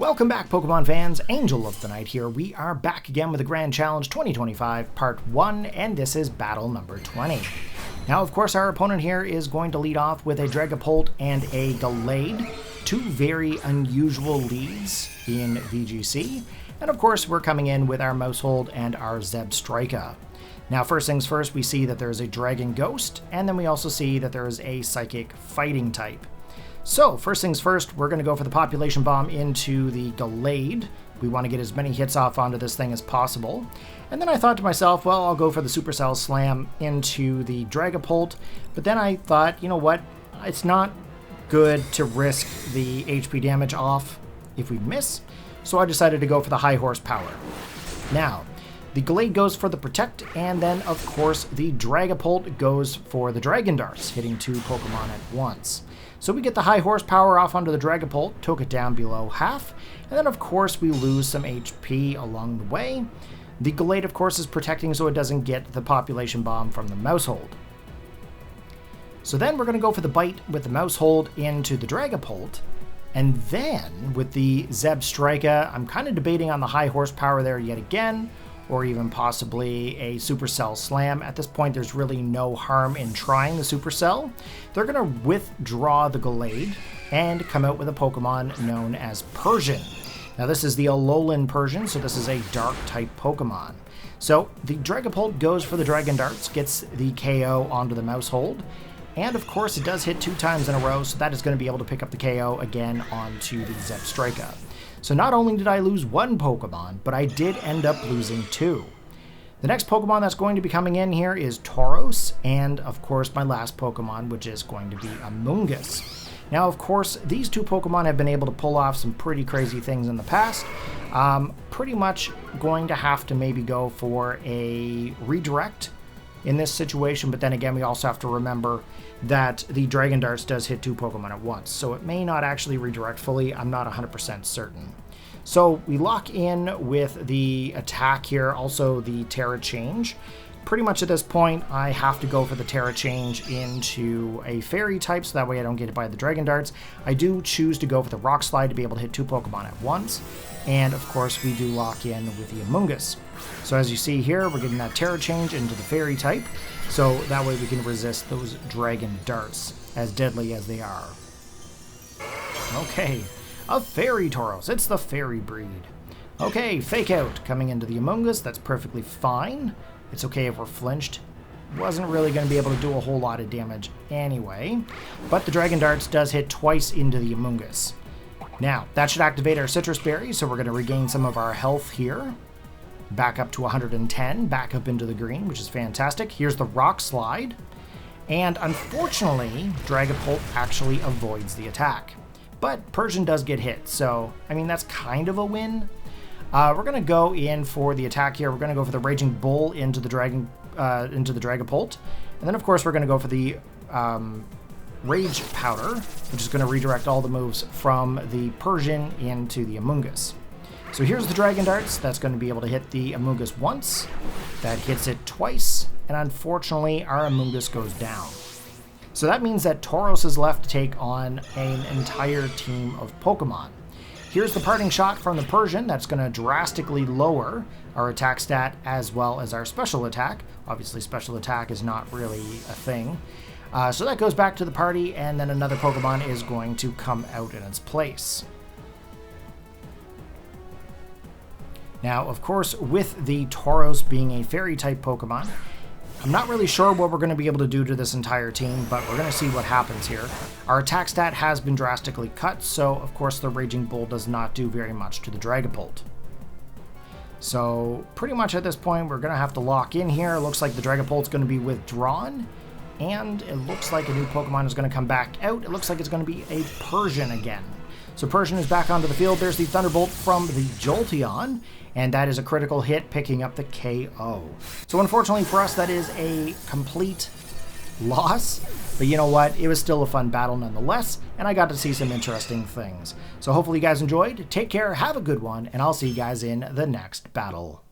Welcome back, Pokemon fans. Angel of the Night here. We are back again with the Grand Challenge 2025 Part 1, and this is battle number 20. Now, of course, our opponent here is going to lead off with a Dragapult and a Gallade, two very unusual leads in VGC. And of course, we're coming in with our Maushold and our Zebstrika. Now, first things first, we see that there's a Dragon Ghost, and then we also see that there is a Psychic Fighting type. So, first things first, we're going to go for the Population Bomb into the Gallade. We want to get as many hits off onto this thing as possible. And then I thought to myself, well, I'll go for the Supercell Slam into the Dragapult. But then I thought, you know what, it's not good to risk the HP damage off if we miss. So I decided to go for the high horsepower. Now, the Gallade goes for the Protect, and then, of course, the Dragapult goes for the Dragon Darts, hitting two Pokemon at once. So we get the high horsepower off onto the Dragapult, took it down below half, and then, of course, we lose some HP along the way. The Gallade, of course, is protecting so it doesn't get the Population Bomb from the Maushold. So then we're going to go for the Bite with the Maushold into the Dragapult, and then with the Zebstrika, I'm kind of debating on the high horsepower there yet again, or even possibly a Supercell Slam. At this point, there's really no harm in trying the Supercell. They're going to withdraw the Gallade and come out with a Pokemon known as Persian. Now, this is the Alolan Persian, so this is a Dark-type Pokemon. So, the Dragapult goes for the Dragon Darts, gets the KO onto the Maushold, and of course, it does hit 2 times in a row, so that is going to be able to pick up the KO again onto the Zebstrika. So not only did I lose 1 Pokemon, but I did end up losing 2. The next Pokemon that's going to be coming in here is Tauros, and of course my last Pokemon, which is going to be Amoonguss. Now, of course, these 2 Pokemon have been able to pull off some pretty crazy things in the past. Pretty much going to have to maybe go for a redirect in this situation, but then again, we also have to remember that the Dragon Darts does hit 2 Pokemon at once, so it may not actually redirect fully. I'm not 100% certain. So we lock in with the attack here, also the Tera Change. Pretty much at this point, I have to go for the Tera Change into a Fairy type, so that way I don't get hit by the Dragon Darts. I do choose to go for the Rock Slide to be able to hit 2 Pokemon at once, and of course we do lock in with the Amoonguss. So as you see here, we're getting that Tera Change into the Fairy type, so that way we can resist those Dragon Darts, as deadly as they are. Okay, a Fairy Tauros. It's the Fairy breed. Okay, Fake Out coming into the Amoonguss. That's perfectly fine. It's okay if we're flinched. Wasn't really going to be able to do a whole lot of damage anyway, but the Dragon Darts does hit twice into the Amoonguss. Now, that should activate our Citrus Berry, so we're going to regain some of our health here. Back up to 110, back up into the green, which is fantastic. Here's the Rock Slide, and unfortunately, Dragapult actually avoids the attack. But Persian does get hit, so, I mean, that's kind of a win. We're going to go in for the attack here. We're going to go for the Raging Bull into the Dragapult, and then, of course, we're going to go for the Rage Powder, which is going to redirect all the moves from the Persian into the Amoonguss. So here's the Dragon Darts. That's going to be able to hit the Amoonguss once. That hits it twice, and unfortunately, our Amoonguss goes down. So that means that Tauros is left to take on an entire team of Pokemon. Here's the Parting Shot from the Persian. That's going to drastically lower our attack stat as well as our special attack. Obviously, special attack is not really a thing. So that goes back to the party, and then another Pokemon is going to come out in its place. Now, of course, with the Tauros being a Fairy-type Pokemon, I'm not really sure what we're going to be able to do to this entire team, but we're going to see what happens here. Our attack stat has been drastically cut, so of course the Raging Bull does not do very much to the Dragapult. So pretty much at this point, we're going to have to lock in here. It looks like the Dragapult's going to be withdrawn, and it looks like a new Pokemon is going to come back out. It looks like it's going to be a Persian again. So Persian is back onto the field. There's the Thunderbolt from the Jolteon, and that is a critical hit, picking up the KO. So unfortunately for us, that is a complete loss, but you know what? It was still a fun battle nonetheless, and I got to see some interesting things. So hopefully you guys enjoyed. Take care, have a good one, and I'll see you guys in the next battle.